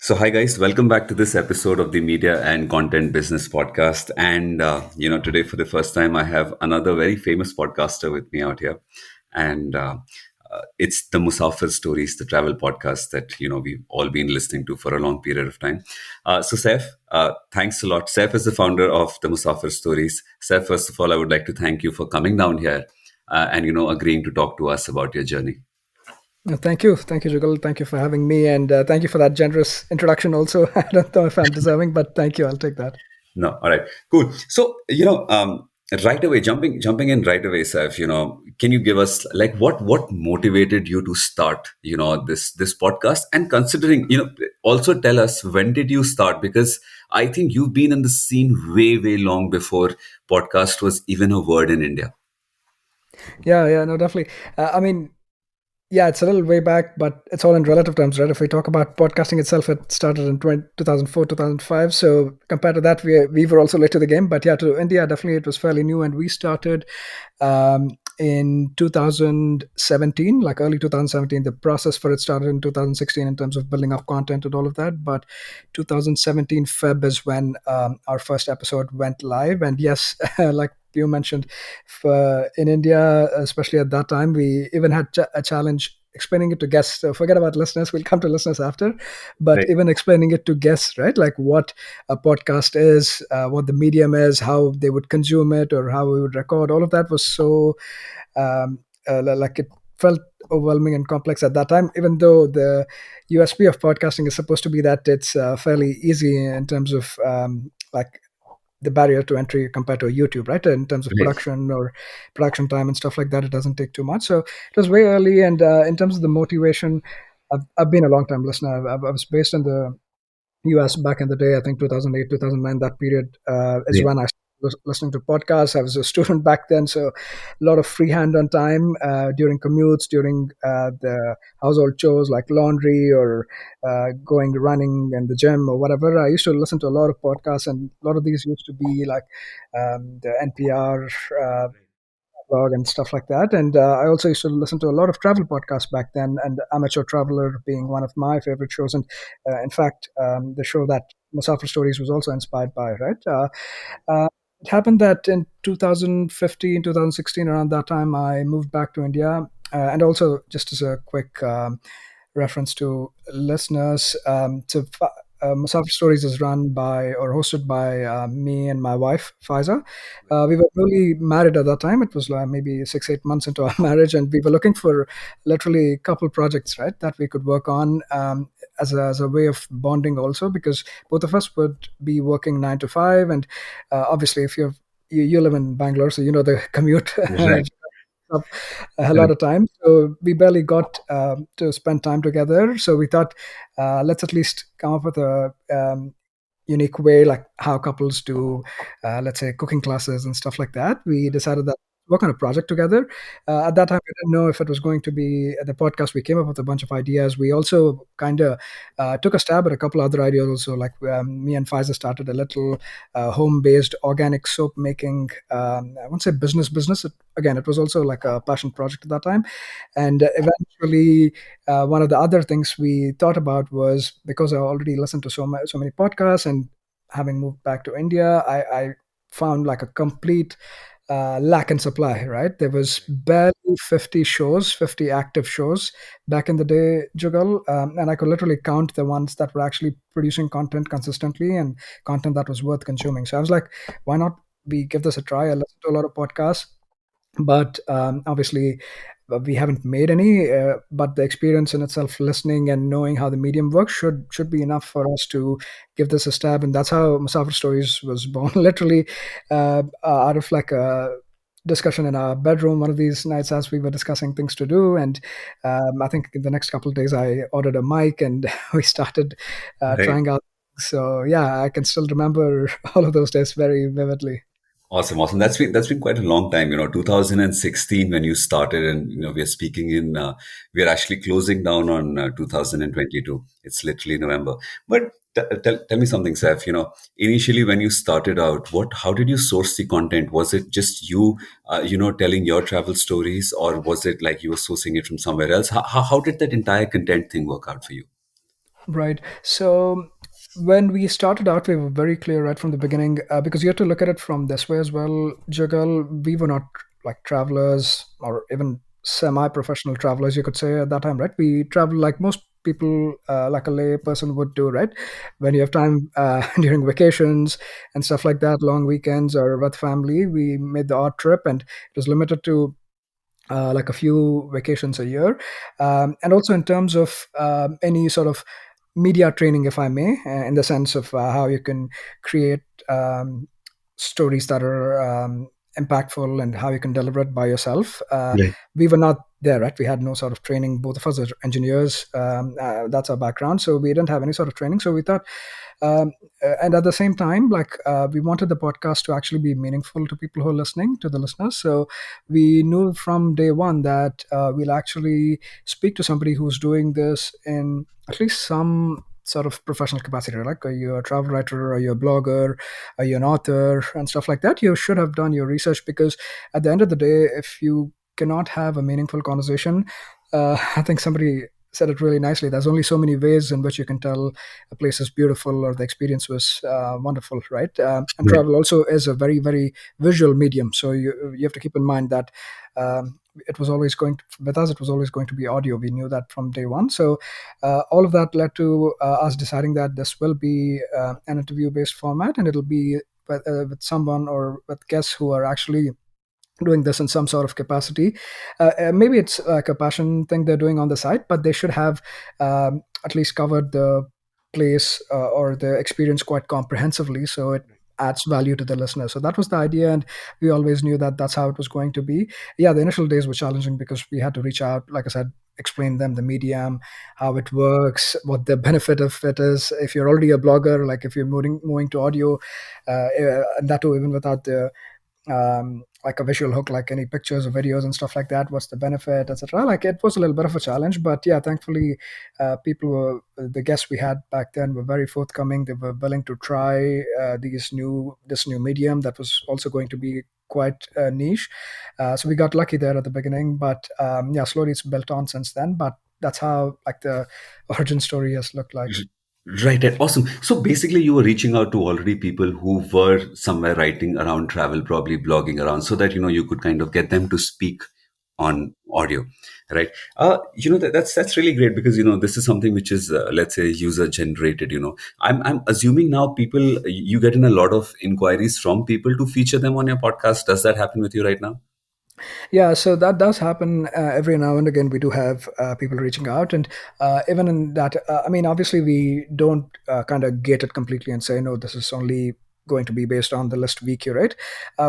So, hi guys, welcome back to this episode of the Media and Content Business Podcast. And today for the first time, I have another very famous podcaster with me out here, and it's the Musafir Stories, the travel podcast that we've all been listening to for a long period of time. So, Saif, thanks a lot. Saif is the founder of the Musafir Stories. Saif, first of all, I would like to thank you for coming down here and agreeing to talk to us about your journey. Thank you, Jugal. Thank you for having me, and thank you for that generous introduction. Also, I don't know if I'm deserving, but thank you. I'll take that. No, all right, cool. So right away, jumping in right away, Saif. Can you give us like what motivated you to start this podcast? And considering also tell us when did you start? Because I think you've been in the scene way long before podcast was even a word in India. Yeah, no, definitely. I mean, yeah, it's a little way back, but it's all in relative terms, right? If we talk about podcasting itself, it started in 2004, 2005. So compared to that, we were also late to the game. But yeah, to India, definitely it was fairly new. And we started in 2017, like early 2017. The process for it started in 2016 in terms of building up content and all of that. But 2017 Feb is when our first episode went live. And yes, like you mentioned, in India, especially at that time, we even had a challenge explaining it to guests. So forget about listeners. We'll come to listeners after. But Right. even explaining it to guests, right? Like what a podcast is, what the medium is, how they would consume it, or how we would record. All of that was so like it felt overwhelming and complex at that time, even though the USP of podcasting is supposed to be that it's fairly easy in terms of like the barrier to entry compared to YouTube, right? In terms of Right. production or production time and stuff like that, it doesn't take too much. So it was way early. And in terms of the motivation, I've been a long time listener. I was based in the US back in the day. I think 2008, 2009, that period is Right. when I was listening to podcasts. I was a student back then, so a lot of freehand on time during commutes, during the household chores like laundry or going running in the gym or whatever. I used to listen to a lot of podcasts, and a lot of these used to be like the NPR blog and stuff like that. And I also used to listen to a lot of travel podcasts back then, and Amateur Traveler being one of my favorite shows. And in fact, the show that Musafir Stories was also inspired by, right? It happened that in 2015, 2016, around that time, I moved back to India. And also, just as a quick reference to listeners. Musafir Stories is run by or hosted by me and my wife, Faiza. We were newly married at that time. It was maybe 6, 8 months into our marriage, and we were looking for literally a couple projects, right, that we could work on as a way of bonding also, because both of us would be working 9 to 5. And obviously, if you live in Bangalore, so you know the commute Right. up a lot Correct. of time. So we barely got to spend time together. So we thought, let's at least come up with a unique way, like how couples do, let's say, cooking classes and stuff like that. We decided that work on a project together. At that time, we didn't know if it was going to be the podcast. We came up with a bunch of ideas. We also kind of took a stab at a couple other ideas. Also, like me and Faiza started a little home-based organic soap making. I won't say business. Again, it was also like a passion project at that time. And eventually, one of the other things we thought about was, because I already listened to so many podcasts, and having moved back to India, I found like a complete lack in supply, right? There was barely 50 shows, 50 active shows back in the day, Jugal. And I could literally count the ones that were actually producing content consistently and content that was worth consuming. So I was like, why not we give this a try? I listened to a lot of podcasts, but obviously we haven't made any, but the experience in itself, listening and knowing how the medium works, should be enough for us to give this a stab. And that's how Musafir Stories was born. Literally out of like a discussion in our bedroom one of these nights as we were discussing things to do. And I think in the next couple of days I ordered a mic, and we started Right. trying out. So yeah, I can still remember all of those days very vividly. Awesome, awesome. That's been quite a long time. 2016 when you started, and we are speaking in. We are actually closing down on 2022. It's literally November. But tell me something, Saf. Initially when you started out, how did you source the content? Was it just you, telling your travel stories, or was it like you were sourcing it from somewhere else? How did that entire content thing work out for you? Right. So when we started out, we were very clear right from the beginning, because you have to look at it from this way as well, Jugal. We were not like travelers or even semi-professional travelers, you could say at that time, right? We traveled like most people, like a lay person would do, right? When you have time during vacations and stuff like that, long weekends or with family, we made the odd trip, and it was limited to like a few vacations a year. And also in terms of any sort of media training, if I may, in the sense of how you can create stories that are impactful and how you can deliver it by yourself. Right. We were not there, right? We had no sort of training. Both of us are engineers. That's our background. So we didn't have any sort of training. So we thought, and at the same time, like we wanted the podcast to actually be meaningful to people who are listening, to the listeners. So we knew from day one that we'll actually speak to somebody who's doing this in at least some sort of professional capacity. Like, are you a travel writer, are you a blogger, are you an author, and stuff like that? You should have done your research, because at the end of the day, if you cannot have a meaningful conversation, I think somebody said it really nicely. There's only so many ways in which you can tell a place is beautiful or the experience was wonderful, right? And Right. travel also is a very, very visual medium. So you have to keep in mind that it was always going to, with us, it was always going to be audio. We knew that from day one. So all of that led to us deciding that this will be an interview based format, and it'll be with someone or with guests who are actually doing this in some sort of capacity. Maybe it's like a passion thing they're doing on the side, but they should have at least covered the place or the experience quite comprehensively, so it adds value to the listener. So that was the idea, and we always knew that that's how it was going to be. Yeah, the initial days were challenging because we had to reach out, like I said, explain them the medium, how it works, what the benefit of it is. If you're already a blogger, like if you're moving to audio, and that too even without the like a visual hook, like any pictures or videos and stuff like that, what's the benefit, etc. Like, it was a little bit of a challenge, but yeah, thankfully people were, the guests we had back then were very forthcoming. They were willing to try this new medium that was also going to be quite niche. So we got lucky there at the beginning, but yeah, slowly it's built on since then. But that's how like the origin story has looked like. Right, right. Awesome. So basically, you were reaching out to already people who were somewhere writing around travel, probably blogging around, so that you could kind of get them to speak on audio, right? That's really great because this is something which is let's say user generated. I'm assuming now people you get in a lot of inquiries from people to feature them on your podcast. Does that happen with you right now? Yeah, so that does happen every now and again. We do have people reaching out, and even in that, I mean, obviously, we don't kind of gate it completely and say no, this is only going to be based on the list we curate.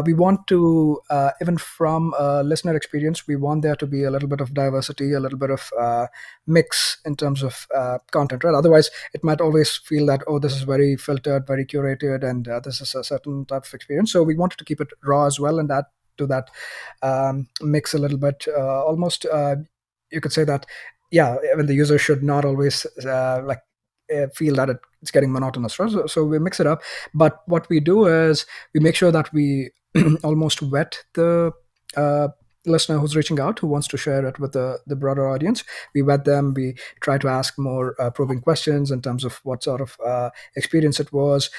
We want to, even from a listener experience, we want there to be a little bit of diversity, a little bit of mix in terms of content, right? Otherwise, it might always feel that, oh, this is very filtered, very curated, and this is a certain type of experience. So we wanted to keep it raw as well, and that to that mix a little bit. Almost, you could say that, yeah, even the user should not always feel that it's getting monotonous, right? So we mix it up. But what we do is we make sure that we almost vet the listener who's reaching out, who wants to share it with the broader audience. We vet them. We try to ask more probing questions in terms of what sort of experience it was,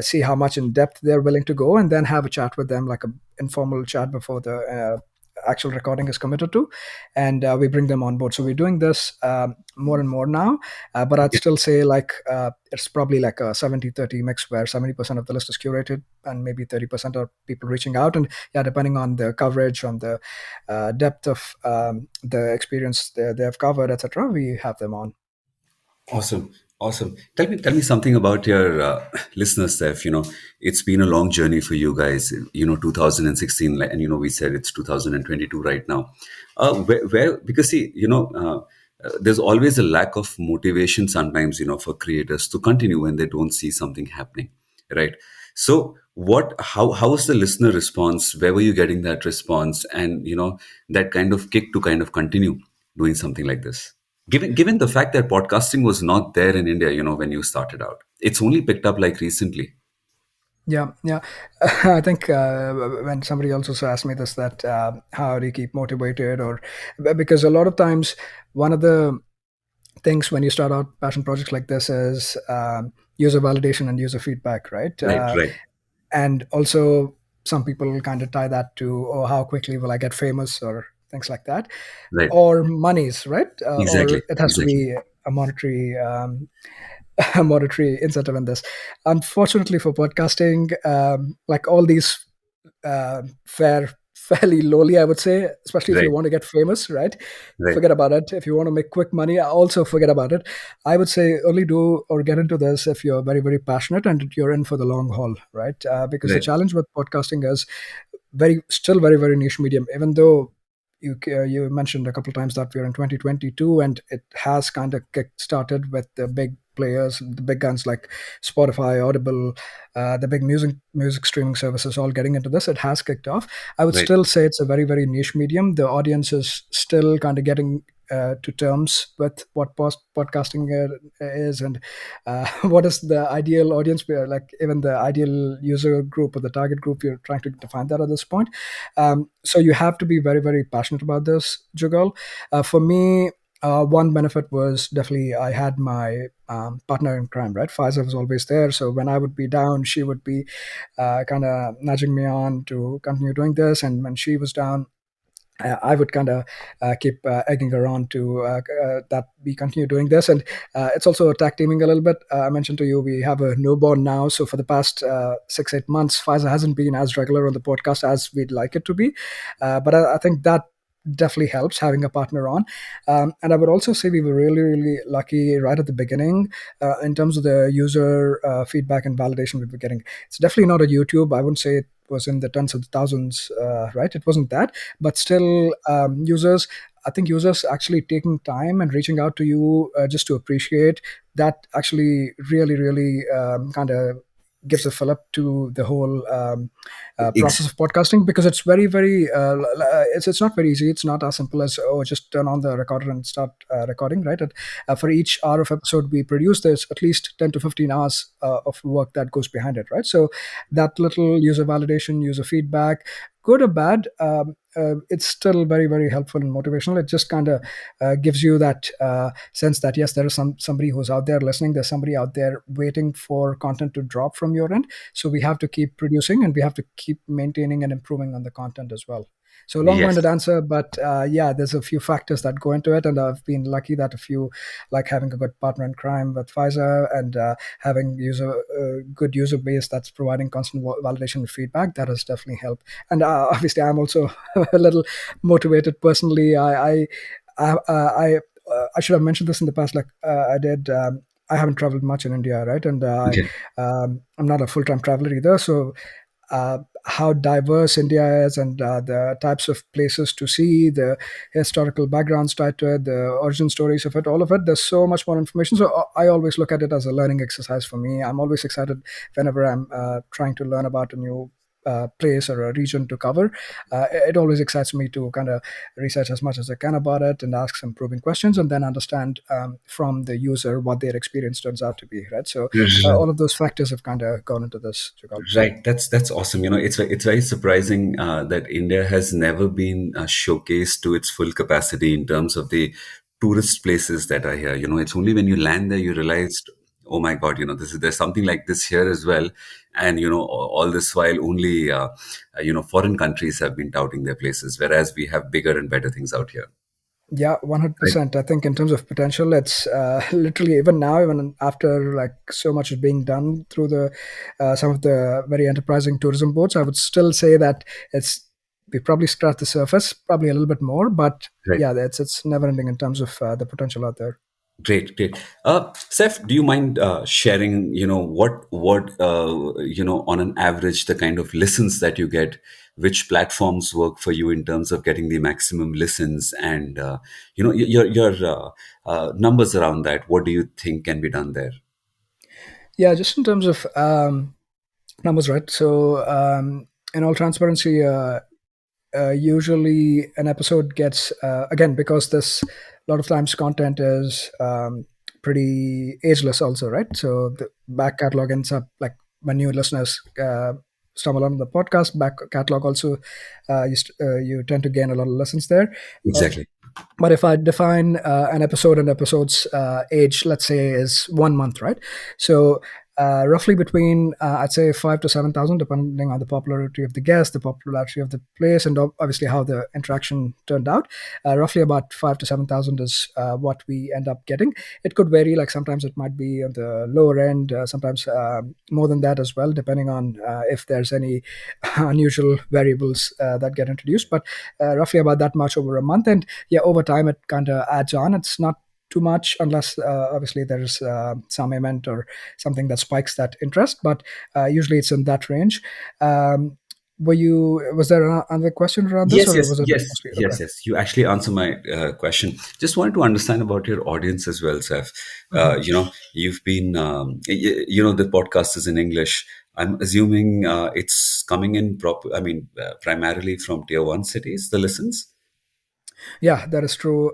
see how much in depth they're willing to go, and then have a chat with them, like a informal chat before the actual recording is committed to, and we bring them on board. So we're doing this more and more now, but I'd still say like it's probably like a 70-30 mix, where 70% of the list is curated and maybe 30% are people reaching out. And yeah, depending on the coverage, on the depth of the experience they have covered, etc., we have them on. Awesome. Awesome. Tell me something about your listeners, Steph. It's been a long journey for you guys. 2016, and we said it's 2022 right now. Where because see, there's always a lack of motivation sometimes, for creators to continue when they don't see something happening, right? So, how was the listener response? Where were you getting that response, and that kind of kick to kind of continue doing something like this? Given the fact that podcasting was not there in India, when you started out, it's only picked up like recently. Yeah, yeah. I think when somebody also asked me this, that how do you keep motivated, or because a lot of times one of the things when you start out passion projects like this is user validation and user feedback, right? Right, right, And also, some people kind of tie that to, oh, how quickly will I get famous or things like that, right. or monies, right? Or Exactly, it has to exactly. be a monetary a monetary incentive in this. Unfortunately for podcasting, like all these fare fairly lowly, I would say, especially if you Right, want to get famous, right? right, Forget about it. If you want to make quick money, also forget about it. I would say only do or get into this if you're very, very passionate and you're in for the long haul, right? Because the right, challenge with podcasting is still very, very niche medium, even though you mentioned a couple of times that we're in 2022 and it has kind of kick started with the big players, the big guns like Spotify, Audible, the big music streaming services all getting into this. It has kicked off. I would right. still say it's a very, very niche medium. The audience is still kind of getting to terms with what podcasting is, and what is the ideal audience, like even the ideal user group or the target group, you're trying to define that at this point. So you have to be very, very passionate about this, Jugal. For me, one benefit was definitely I had my partner in crime, right? Faiza was always there. So when I would be down, she would be kind of nudging me on to continue doing this. And when she was down, I would kind of keep egging her on to that we continue doing this. And it's also tag teaming a little bit. I mentioned to you, we have a newborn now. So for the past 6, 8 months, Faiza hasn't been as regular on the podcast as we'd like it to be. But I think that definitely helps having a partner on. And I would also say we were really, really lucky right at the beginning in terms of the user feedback and validation we were getting. It's definitely not a YouTube. I wouldn't say it was in the tens of thousands, right? It wasn't that, but still, users. I think users actually taking time and reaching out to you just to appreciate that actually really, really kind of gives a fill up to the whole process Ex- of podcasting, because it's very, very it's not very easy. It's not as simple as, oh, just turn on the recorder and start recording, right? For each hour of episode we produce, there's at least 10 to 15 hours of work that goes behind it, right? So that little user validation, user feedback, good or bad, it's still very, very helpful and motivational. It just kind of gives you that sense that yes, there is somebody who's out there listening. There's somebody out there waiting for content to drop from your end. So we have to keep producing and we have to keep maintaining and improving on the content as well. So long-winded yes. answer, but yeah, there's a few factors that go into it, and I've been lucky that a few, like having a good partner in crime with Pfizer and having good user base that's providing constant validation and feedback, that has definitely helped. And obviously, I'm also a little motivated personally. I should have mentioned this in the past. Like I did. I haven't traveled much in India, right? And Okay. I'm not a full time traveler either. So how diverse India is and the types of places to see, the historical backgrounds tied to it, the origin stories of it, all of it. There's so much more information. So I always look at it as a learning exercise for me. I'm always excited whenever I'm trying to learn about a new place or a region to cover. It always excites me to kind of research as much as I can about it and ask some probing questions and then understand from the user what their experience turns out to be, right? So all of those factors have kind of gone into this, Jugal. Right, that's awesome. It's very surprising that India has never been showcased to its full capacity in terms of the tourist places that are here. It's only when you land there you realize, oh my God, there's something like this here as well. And all this while only foreign countries have been touting their places, whereas we have bigger and better things out here. Yeah, Right, 100%. I think in terms of potential, it's literally even now, even after like so much is being done through the some of the very enterprising tourism boards, I would still say that it's we probably scratched the surface, probably a little bit more, but right. yeah, it's never ending in terms of the potential out there. Great, great. Seth, do you mind sharing, on an average, the kind of listens that you get, which platforms work for you in terms of getting the maximum listens and, your numbers around that? What do you think can be done there? Yeah, just in terms of numbers, right? So in all transparency, usually an episode gets again, because this a lot of times content is pretty ageless also, right? So the back catalog ends up like when new listeners stumble on the podcast back catalog also, you tend to gain a lot of lessons there. uh, Exactly. But if I define an episode, and episode's age, let's say, is 1 month, right? So roughly between I'd say 5 to 7,000, depending on the popularity of the guest, the popularity of the place, and obviously how the interaction turned out. Roughly about 5 to 7,000 is what we end up getting. It could vary. Like sometimes it might be on the lower end, sometimes more than that as well, depending on if there's any unusual variables that get introduced. But roughly about that much over a month, and yeah, over time it kind of adds on. It's not too much unless obviously there's some event or something that spikes that interest, but usually it's in that range. Was there another question around this, Yes, or yes, was it yes, mostly okay? yes, yes. You actually answer my question. Just wanted to understand about your audience as well, Seth. Mhm. You've been, the podcast is in English. I'm assuming it's coming in primarily from tier one cities, the listens. Yeah, that is true.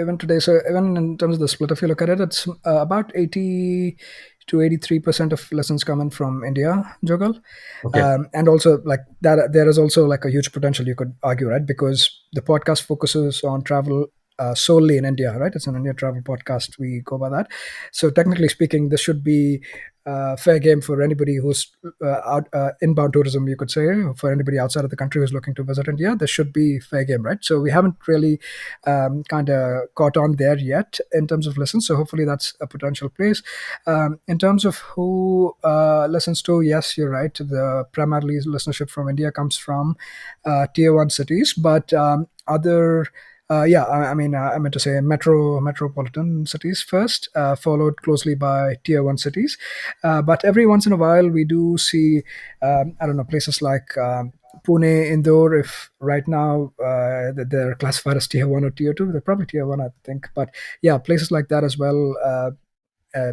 Even today, so even in terms of the split, if you look at it, it's about 80 to 83% of lessons coming from India, Jogal. Okay. And also like that, there is also like a huge potential, you could argue, right? Because the podcast focuses on travel solely in India, right? It's an India travel podcast. We go by that. So technically speaking, this should be fair game for anybody who's out inbound tourism, you could say, for anybody outside of the country who's looking to visit India. This should be fair game, right? So we haven't really kind of caught on there yet in terms of listens. So hopefully that's a potential place. In terms of who listens to, yes, you're right. The primarily listenership from India comes from tier one cities, but other yeah, I mean, I meant to say metropolitan cities first, followed closely by tier one cities. But every once in a while, we do see, I don't know, places like Pune, Indore. If right now they're classified as tier one or tier two, they're probably tier one, I think. But yeah, places like that as well.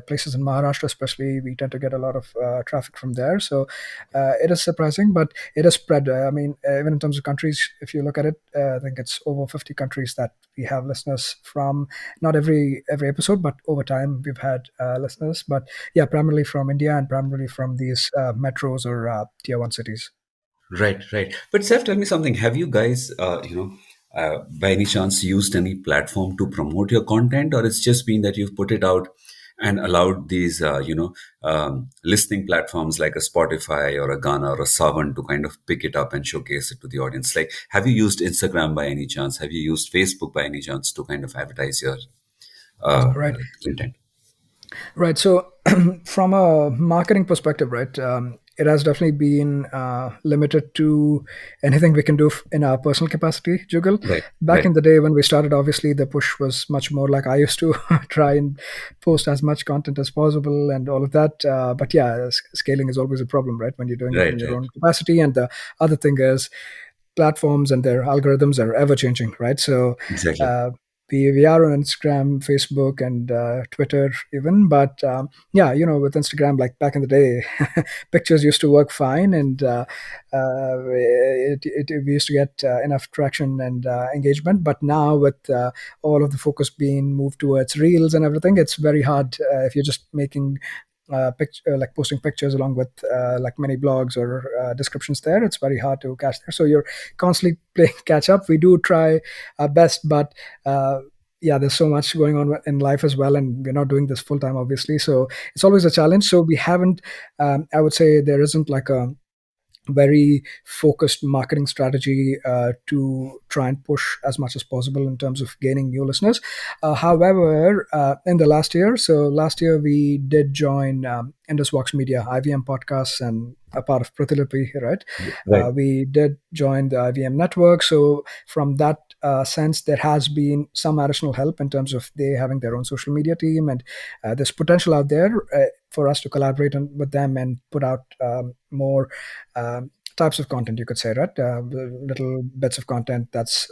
Places in Maharashtra, especially, we tend to get a lot of traffic from there. So it is surprising, but it is spread. I mean, even in terms of countries, if you look at it, I think it's over 50 countries that we have listeners from. Not every episode, but over time we've had listeners. But yeah, primarily from India and primarily from these metros or tier one cities. Right, right. But Seth, tell me something. Have you guys, by any chance, used any platform to promote your content, or it's just been that you've put it out and allowed these, listening platforms like a Spotify or a Ghana or a Savan to kind of pick it up and showcase it to the audience? Like, have you used Instagram by any chance? Have you used Facebook by any chance to kind of advertise your Right. content? Right. So, from a marketing perspective, right, it has definitely been limited to anything we can do in our personal capacity, Jugal. Right, Back right, in the day when we started, obviously the push was much more like I used to try and post as much content as possible and all of that. But yeah, scaling is always a problem, right, when you're doing it in right, your right. own capacity. And the other thing is, platforms and their algorithms are ever changing, right? So Exactly. uh, we are on Instagram, Facebook, and Twitter even. But yeah, with Instagram, like back in the day, pictures used to work fine, and we used to get enough traction and engagement. But now, with all of the focus being moved towards reels and everything, it's very hard if you're just making like posting pictures along with like many blogs or descriptions there. It's very hard to catch there. So you're constantly playing catch up. We do try our best, but yeah, there's so much going on in life as well, and we're not doing this full time, obviously. So it's always a challenge. So we haven't. I would say there isn't like a very focused marketing strategy to try and push as much as possible in terms of gaining new listeners. However, in the last year, so last year we did join Indus Vox Media, IVM Podcasts, and a part of Pratilipi, right? Right. We did join the IVM network. So from that sense, there has been some additional help in terms of they having their own social media team, and there's potential out there for us to collaborate with them and put out more types of content, you could say, right? Little bits of content that's,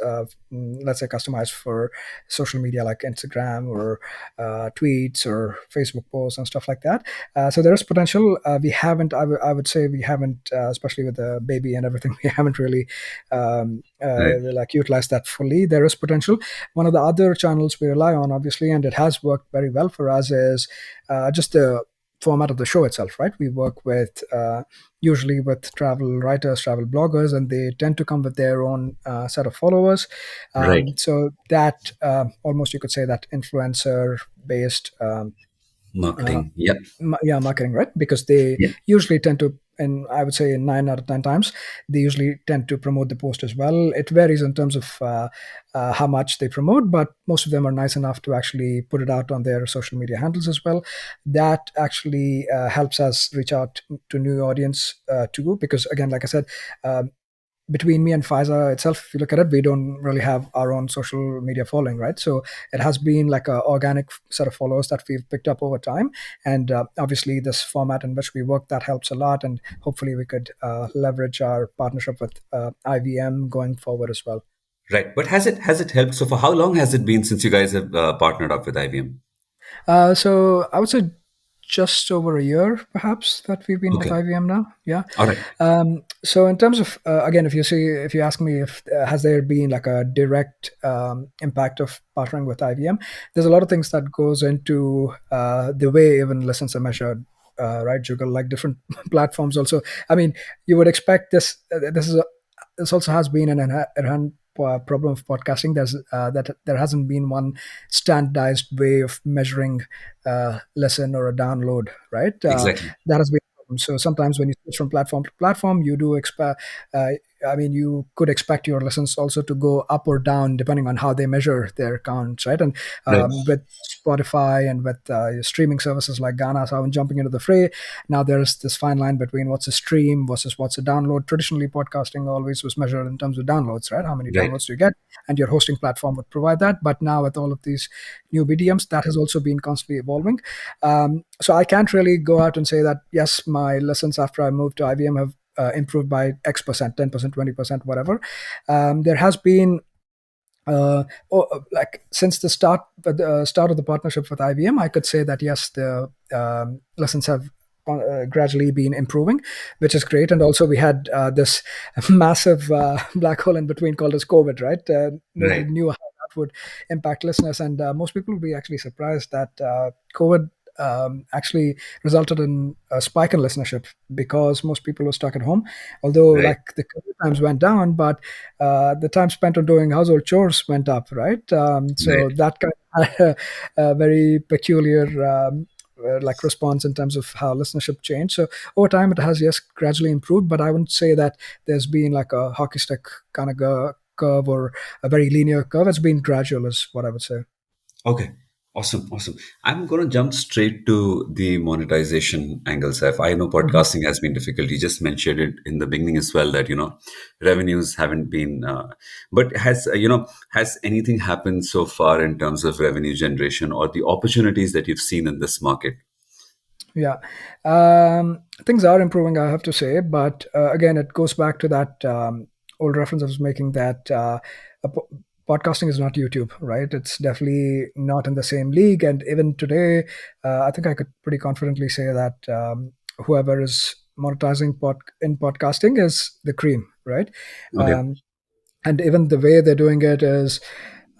let's say, customized for social media like Instagram or tweets or Facebook posts and stuff like that. So there is potential. We haven't, I would say, we haven't, especially with the baby and everything, we haven't really Right. like utilized that fully. There is potential. One of the other channels we rely on, obviously, and it has worked very well for us, is just the format of the show itself, right? We work with usually with travel writers, travel bloggers, and they tend to come with their own set of followers. Right. So that almost you could say that influencer based uh, Marketing. Yep. yeah, marketing, right? Because they Yeah. usually tend to, and I would say 9 out of 10 times they usually tend to promote the post as well. It varies in terms of how much they promote, but most of them are nice enough to actually put it out on their social media handles as well. That actually helps us reach out to new audience too, because again, like I said, um, between me and Faiza itself, if you look at it, we don't really have our own social media following, right? So it has been like a organic set of followers that we've picked up over time, and obviously this format in which we work that helps a lot, and hopefully we could leverage our partnership with IVM going forward as well. Right. But has it helped? So for how long has it been since you guys have partnered up with IBM? So I would say just over a year, perhaps, that we've been with Okay. IVM now. Yeah. All right. So in terms of again, if you ask me if has there been like a direct impact of partnering with IVM, there's a lot of things that goes into the way even lessons are measured. Right, Jugal, like different platforms. Also, I mean, you would expect this. This also has been an inherent problem of podcasting. That there hasn't been one standardized way of measuring listen or a download, right? Exactly. That has been a problem. So sometimes when you switch from platform to platform, you do expect. I mean, you could expect your listens also to go up or down depending on how they measure their counts, right? And Right. with Spotify and with streaming services like Ghana, so I'm jumping into the fray. Now there's this fine line between what's a stream versus what's a download. Traditionally, podcasting always was measured in terms of downloads, right? How many Right. downloads do you get? And your hosting platform would provide that. But now with all of these new BDMs, that has also been constantly evolving. So I can't really go out and say that, yes, my lessons after I moved to IBM have improved by X%, 10%, 20%, whatever. There has been like since the start of the partnership with IBM, I could say that yes, the lessons have gradually been improving, which is great. And also, we had this massive black hole in between called as COVID, right? Nobody Right. knew how that would impact listeners, and most people would be actually surprised that COVID actually resulted in a spike in listenership because most people were stuck at home. Although, Right. like the COVID times went down, but the time spent on doing household chores went up, right? So Right. that kind of had a very peculiar like response in terms of how listenership changed. So over time, it has yes gradually improved, but I wouldn't say that there's been like a hockey stick kind of curve or a very linear curve. It's been gradual, is what I would say. Okay. Awesome. Awesome. I'm going to jump straight to the monetization angle, Saif. I know Mhm. podcasting has been difficult. You just mentioned it in the beginning as well that, revenues haven't been, but has anything happened so far in terms of revenue generation or the opportunities that you've seen in this market? Yeah, things are improving, I have to say, but again, it goes back to that old reference I was making that a podcasting is not YouTube, right? It's definitely not in the same league, and even today, I think I could pretty confidently say that whoever is monetizing in podcasting is the cream, right? Okay. Um, and even the way they're doing it is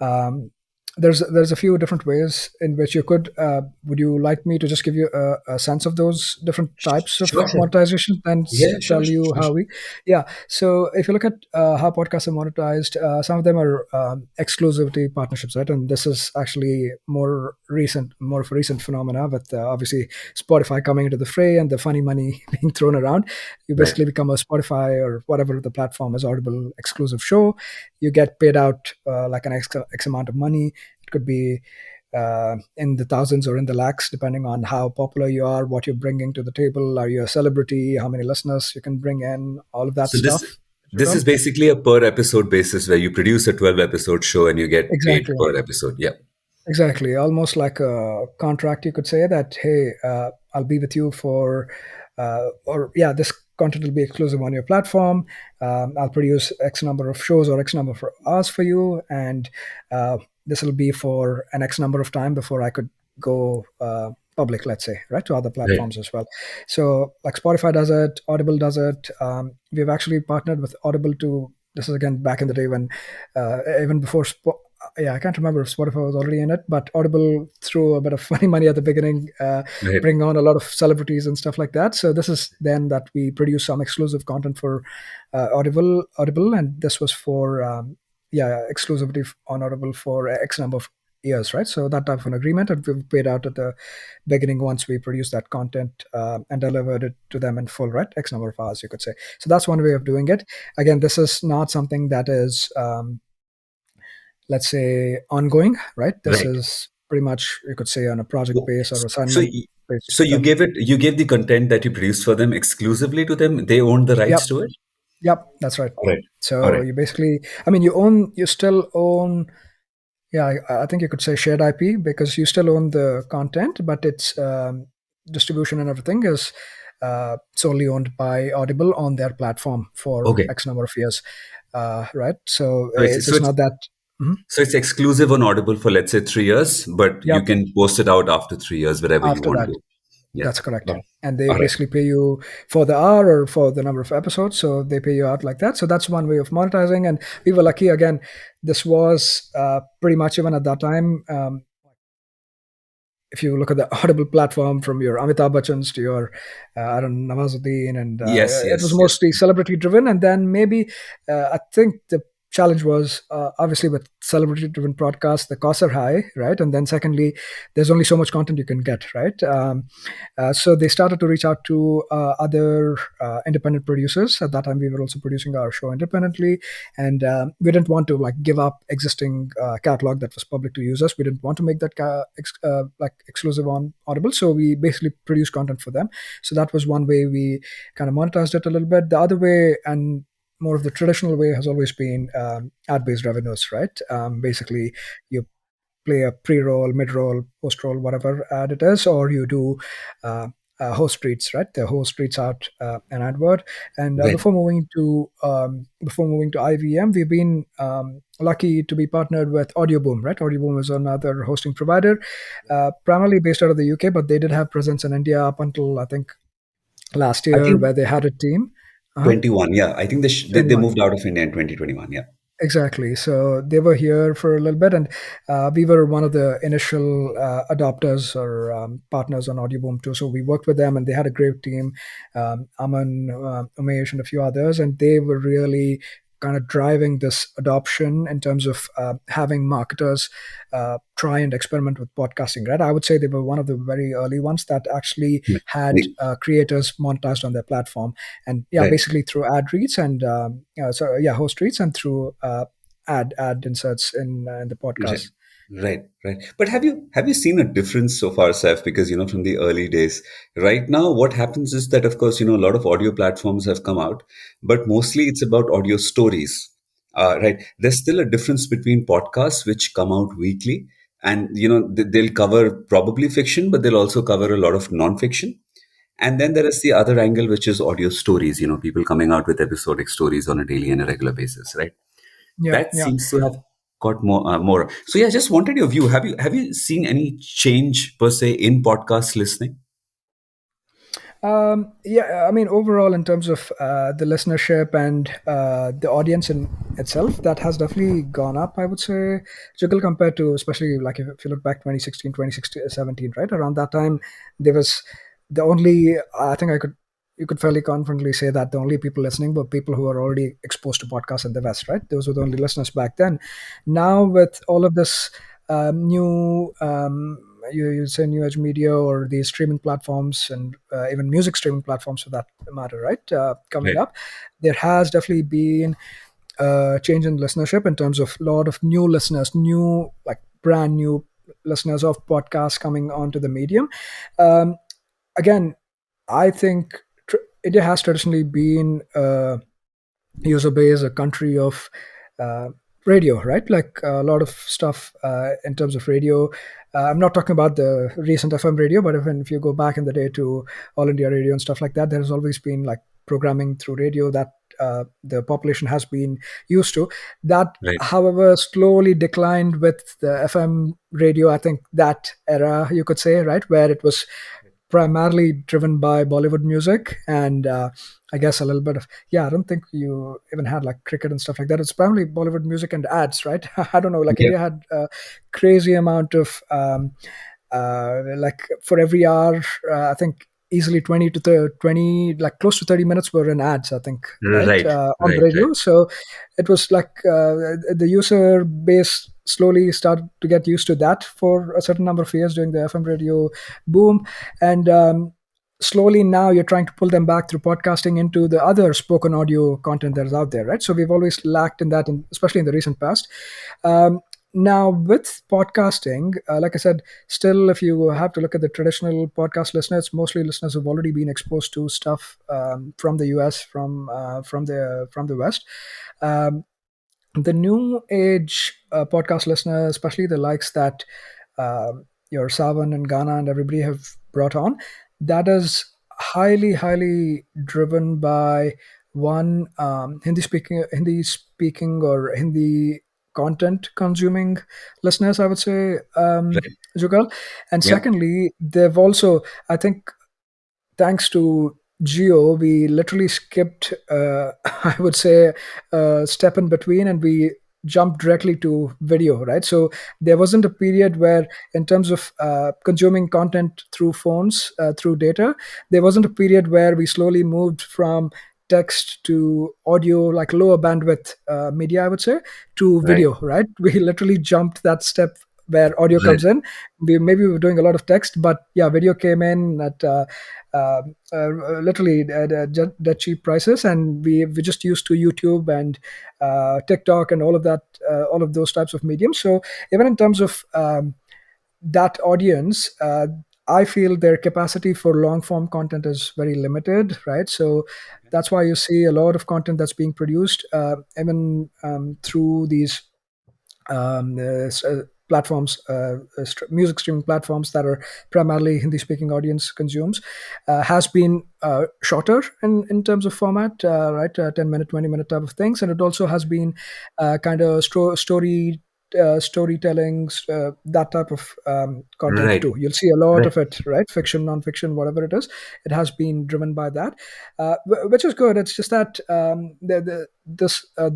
um, there's a few different ways in which you could would you like me to just give you a sense of those different types of Sure, sure. monetization and Yeah, sure, tell sure, you sure, how sure. we yeah. So if you look at how podcasts are monetized, some of them are exclusivity partnerships, right? And this is actually more of a recent phenomena with obviously Spotify coming into the fray and the funny money being thrown around. You Right. basically become a Spotify or whatever the platform is Audible exclusive show. You get paid out like an X amount of money. It could be in the thousands or in the lakhs, depending on how popular you are, what you're bringing to the table. Are you a celebrity? How many listeners you can bring in? All of that So this stuff. this is basically a per episode basis where you produce a 12 episode show and you get paid Exactly. per episode. Yeah. Exactly, almost like a contract. You could say that, hey, I'll be with you for, or yeah, this content will be exclusive on your platform. I'll produce X number of shows or X number of hours for you, and this will be for an X number of time before I could go public, let's say, right, to other Right. platforms as well. So, like Spotify does it, Audible does it. We've actually partnered with Audible to. This is again back in the day when, even before yeah, I can't remember if Spotify was already in it, but Audible threw a bit of funny money at the beginning, Right. bring on a lot of celebrities and stuff like that. So this is then that we produce some exclusive content for Audible, and this was for yeah, exclusivity on Audible for X number of years, right? So that type of an agreement, and we've paid out at the beginning once we produced that content and delivered it to them in full, right? X number of hours, you could say. So that's one way of doing it. Again, this is not something that is let's say ongoing, right? This Right. is pretty much, you could say, on a project So, base or so, assignment base so with them. you gave the content that you produced for them exclusively to them. They owned the Yep, rights to it. yep, that's right. All right. All So right. you basically, I mean, you still own, yeah, I think you could say shared IP, because you still own the content, but its distribution and everything is solely owned by Audible on their platform for Okay. X number of years, right? So So it's so it's it's not that. Mhm. so it's exclusive on Audible for, let's say, 3 years, but you Yep. can post it out after 3 years wherever you After want that, to. Yeah. that's correct. Oh, And they all right. basically pay you for the hour or for the number of episodes. So they pay you out like that. So that's one way of monetizing. And we were lucky. Again, this was pretty much even at that time. If you look at the Audible platform, from your Amitabh Bachchans to your, I don't know, Nawazuddin, and Yes. it was Yes. Yes. mostly celebrity driven. And then maybe, I think the challenge was obviously with celebrity driven broadcasts, the costs are high, right? And then secondly, there's only so much content you can get, right? So they started to reach out to other independent producers. At that time, we were also producing our show independently, and we didn't want to like give up existing catalog that was public to users. We didn't want to make that like exclusive on Audible, so we basically produced content for them. So that was one way we kind of monetized it a little bit. The other way, and more of the traditional way, has always been ad-based revenues, right? Basically, you play a pre-roll, mid-roll, post-roll, whatever ad it is, or you do uh, host reads, right? The host reads out an advert. And Right. before moving to IVM, we've been lucky to be partnered with Audioboom, right? Audioboom is another hosting provider, primarily based out of the UK, but they did have presence in India up until I think last I year, think where they had a team. Uh-huh. 21. Yeah. I think they 21. moved out of India in 2021. Yeah. Exactly. So they were here for a little bit, and we were one of the initial adopters or partners on Audioboom too. So we worked with them, and they had a great team, Aman, Umesh, and a few others, and they were really kind of driving this adoption in terms of having marketers try and experiment with podcasting. Right, I would say they were one of the very early ones that actually had Right. creators monetized on their platform, and yeah, Right. basically through ad reads and so yeah, host reads, and through ad inserts in the Right. podcast. Right, right. But have you seen a difference so far, Seth? Because from the early days, right now, what happens is that, of course, a lot of audio platforms have come out, but mostly it's about audio stories. Right. There's still a difference between podcasts which come out weekly, and they'll cover probably fiction, but they'll also cover a lot of non-fiction. And then there is the other angle, which is audio stories. People coming out with episodic stories on a daily and a regular basis, right? Yeah, That yeah. seems to have got more. So yeah, just wanted your view. Have you seen any change per se in podcast listening? Yeah, I mean, overall, in terms of the listenership and the audience in itself, that has definitely gone up, I would say, Jugal, compared to, especially like if you look back 2016, 2017, right? Around that time, there was the only, I think you could fairly confidently say that the only people listening were people who were already exposed to podcasts in the West, right? Those were the only listeners back then. Now, with all of this new you say new age media or these streaming platforms, and even music streaming platforms for that matter, right? Coming Right. up, there has definitely been a change in listenership in terms of a lot of new listeners, new, like brand new listeners of podcasts coming onto the medium. Um, Again, I think India has traditionally been user base, a country of uh, radio, right? Like a lot of stuff in terms of radio. I'm not talking about the recent FM radio, but if you go back in the day to All India Radio and stuff like that, there's always been like programming through radio that the population has been used to. That, Right. however, slowly declined with the FM radio. I think that era, you could say, right, where it was primarily driven by Bollywood music and I guess a little bit of, yeah, I don't think you even had like cricket and stuff like that. It's primarily Bollywood music and ads, right? I don't know. Like Yeah. India had a crazy amount of like for every hour, I think easily 20 to 20, like close to 30 minutes were in ads, I think, right? Right, On the right, right. radio. So it was like the user base slowly started to get used to that for a certain number of years during the FM radio boom. And slowly now you're trying to pull them back through podcasting into the other spoken audio content that is out there, right? So we've always lacked in that, and especially in the recent past. Um, Now with podcasting, like I said, still if you have to look at the traditional podcast listeners, mostly listeners who've already been exposed to stuff from the US, from the West. Um, the new age podcast listener, especially the likes that your Savan and Ghana and everybody have brought on, that is highly driven by one Hindi speaking or Hindi content consuming listeners, I would say, Right. Jugal. And Yeah. secondly, they've also, I think, thanks to Geo, we literally skipped, I would say, a step in between, and we jumped directly to video, right? So there wasn't a period where, in terms of consuming content through phones, through data, there wasn't a period where we slowly moved from text to audio, like lower bandwidth media, I would say, to Right. video, right? We literally jumped that step where audio Right. comes in. We were doing a lot of text, but yeah, video came in at literally at cheap prices, and we just used to YouTube and TikTok and all of that, all of those types of mediums. So even in terms of that audience, I feel their capacity for long form content is very limited, right? So that's why you see a lot of content that's being produced, even through these platforms, music streaming platforms that are primarily Hindi speaking audience consumes, has been shorter in terms of format, right? 10-minute, 20-minute type of things. And it also has been kind of storytellings, that type of content Right. too. You'll see a lot Right. of it, right? Fiction, non-fiction, whatever it is, it has been driven by that, which is good. It's just that the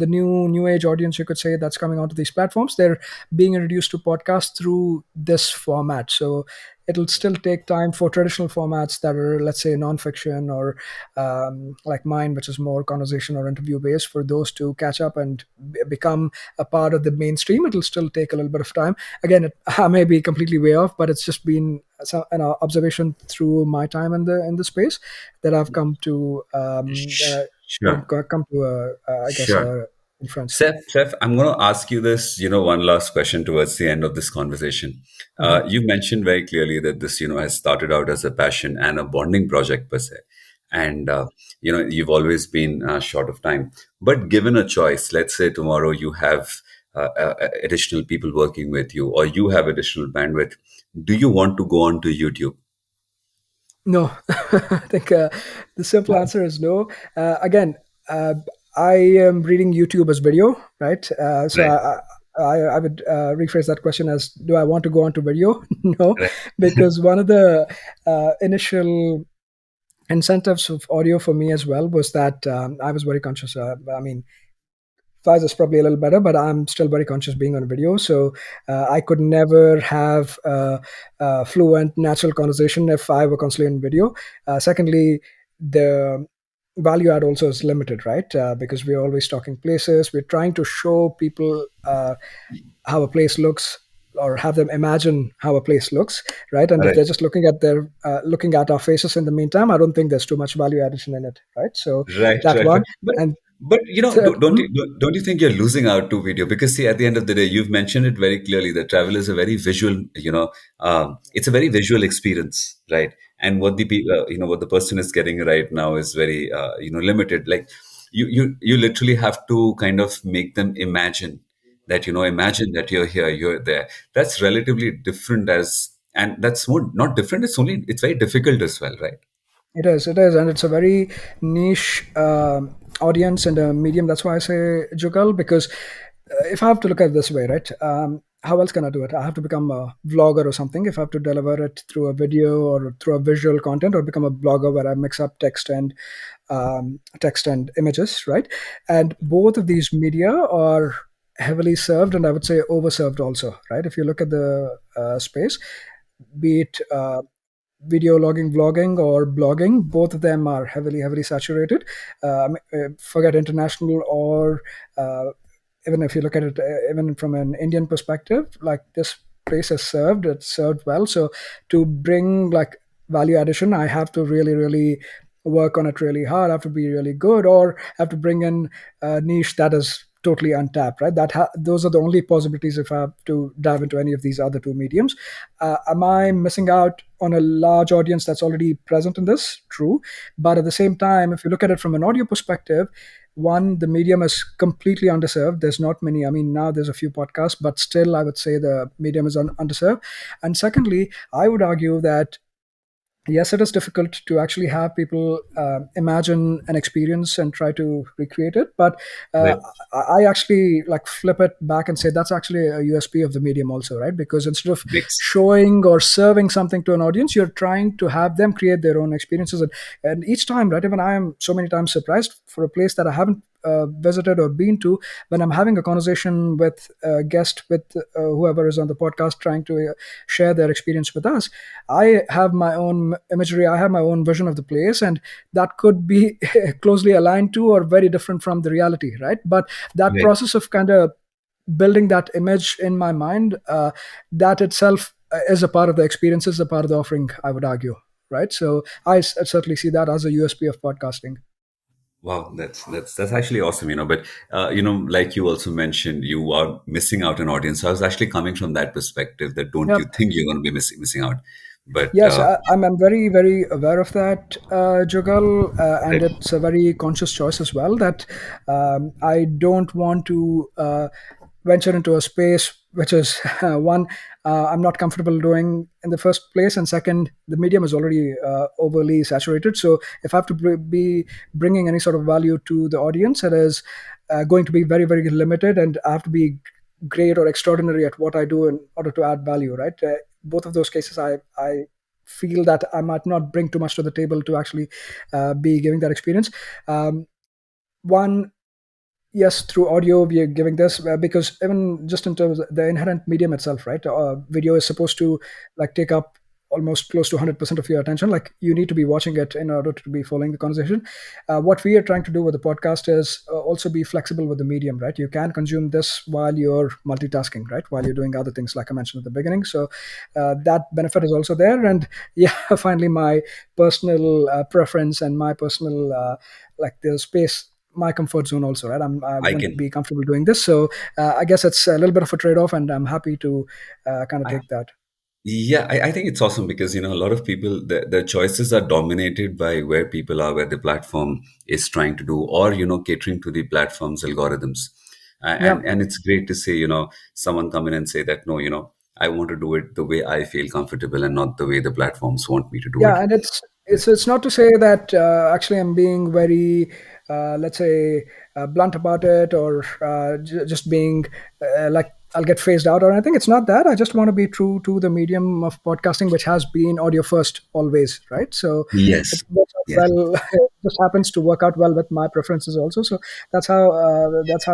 new age audience, you could say, that's coming onto these platforms, they're being introduced to podcasts through this format. So it'll still take time for traditional formats that are, let's say, nonfiction or like mine, which is more conversation or interview based, for those to catch up and become a part of the mainstream. It'll still take a little bit of time. Again, I may be completely way off, but it's just been an observation through my time in the space that I've come to Sure. come to I guess Sure. inference. Seth, I'm going to ask you this, one last question towards the end of this conversation. Uh-huh. You mentioned very clearly that this, has started out as a passion and a bonding project per se, and you've always been short of time. But given a choice, let's say tomorrow you have additional people working with you, or you have additional bandwidth, do you want to go on to YouTube? No, I think the simple answer is no. Again, uh, I am reading YouTube as video, right? So Right. I would rephrase that question as, do I want to go on to video? No, Right. because one of the initial incentives of audio for me as well was that I was very conscious. I mean, Faiza is probably a little better, but I'm still very conscious being on video. So I could never have fluent, natural conversation if I were constantly in video. Secondly, the value add also is limited, right? Because we're always talking places. We're trying to show people how a place looks, or have them imagine how a place looks, right? And if Right. they're just looking at our faces in the meantime, I don't think there's too much value addition in it, right? So Right, that right, right. one. But And don't third, don't you don't you think you're losing out to video? Because see, at the end of the day, you've mentioned it very clearly that travel is a very visual. It's a very visual experience, right? And what the person is getting right now is very limited. Like you literally have to kind of make them imagine that you're here, you're there. That's relatively different and that's more not different. It's very difficult as well, right? it is, and it's a very niche audience and a medium. That's why I say Jugal, because if I have to look at it this way, right? how else can I do it? I have to become a vlogger or something if I have to deliver it through a video or through a visual content, or become a blogger where I mix up text and images, right? And both of these media are heavily served, and I would say overserved also, right? If you look at the space, be it video logging, vlogging, or blogging, both of them are heavily saturated. Forget international or even if you look at it, even from an Indian perspective, like this place is served, it's served well. So to bring like value addition, I have to really work on it really hard. I have to be really good, or have to bring in a niche that is totally untapped, right? Those are the only possibilities if I have to dive into any of these other two mediums. Am I missing out on a large audience that's already present in this? True. But at the same time, if you look at it from an audio perspective, one, the medium is completely underserved. There's not many. I mean, now there's a few podcasts, but still, I would say the medium is underserved. And secondly, I would argue that yes, it is difficult to actually have people imagine an experience and try to recreate it. But uh, Right. I actually like flip it back and say that's actually a USP of the medium also, right? Because instead of Mix. showing or serving something to an audience, you're trying to have them create their own experiences. And each time, right, even I am so many times surprised for a place that I haven't visited or been to, when I'm having a conversation with a guest, with whoever is on the podcast trying to share their experience with us. I have my own imagery, I have my own vision of the place, and that could be closely aligned to or very different from the reality, right? But that Right. process of kind of building that image in my mind, that itself is a part of the experience, is a part of the offering, I would argue, right? So I certainly see that as a USP of podcasting. Wow, that's actually awesome, But like you also mentioned, you are missing out an audience. So I was actually coming from that perspective. That don't you Yep. think you're going to be missing out? But Yes, I'm very aware of that, Jugal, and right. it's a very conscious choice as well that I don't want to venture into a space which is one, I'm not comfortable doing in the first place, and second, the medium is already overly saturated. So if I have to be bringing any sort of value to the audience, it is going to be very limited, and I have to be great or extraordinary at what I do in order to add value, right? Both of those cases, I feel that I might not bring too much to the table to actually be giving that experience. One, yes, through audio we are giving this because even just in terms of the inherent medium itself, right? Video is supposed to like take up almost close to 100% of your attention. Like you need to be watching it in order to be following the conversation. What we are trying to do with the podcast is also be flexible with the medium, right? You can consume this while you're multitasking, right? While you're doing other things, like I mentioned at the beginning. So that benefit is also there. And yeah, finally, my personal preference and my personal like the space, my comfort zone also, right? I I wouldn't can. be comfortable doing this, so I guess it's a little bit of a trade-off, and I'm happy to kind of I, take that. yeah, I think it's awesome because a lot of people their choices are dominated by where people are, where the platform is trying to do, or catering to the platform's algorithms. Yeah, And it's great to say someone come in and say that no, I want to do it the way I feel comfortable and not the way the platforms want me to do it. yeah, and it's not to say that actually I'm being very let's say blunt about it, or just being like I'll get phased out or anything. It's not that. I just want to be true to the medium of podcasting, which has been audio first always, right? So it Yes. works out Yes. well. It just happens to work out well with my preferences also. So that's how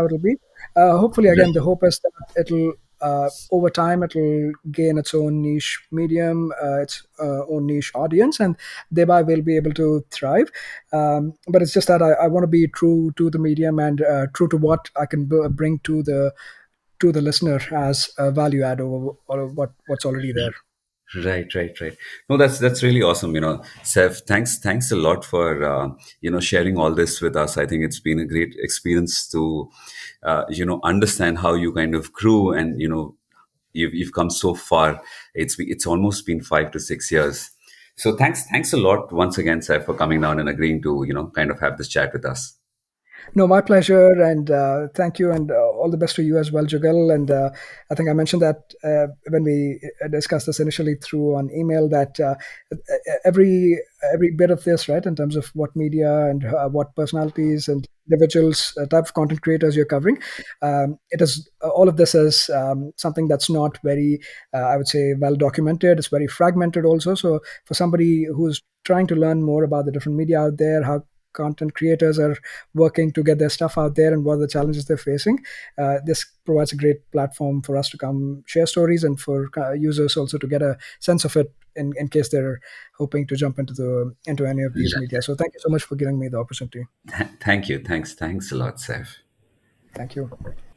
it'll be. Hopefully, again, the hope is that it'll over time it'll gain its own niche medium, its own niche audience, and thereby we'll be able to thrive. But it's just that I want to be true to the medium and true to what I can bring to the listener as a value add over or what's already there. Right. No, that's really awesome. Seth, thanks a lot for sharing all this with us. I think it's been a great experience to understand how you kind of grew, and you've come so far. It's almost been 5 to 6 years. So thanks a lot once again, Seth, for coming down and agreeing to kind of have this chat with us. No, my pleasure, and thank you. And all the best to you as well, Jugal. And I think I mentioned that when we discussed this initially through on email, that every every bit of this, right, in terms of what media and what personalities and individuals, type of content creators you're covering, it is all of this is something that's not very, I would say, well documented. It's very fragmented also. So for somebody who's trying to learn more about the different media out there, how content creators are working to get their stuff out there and what are the challenges they're facing, this provides a great platform for us to come share stories and for users also to get a sense of it in case they're hoping to jump into any of these media. So thank you so much for giving me the opportunity. Thank you. Thanks a lot, Saif. Thank you.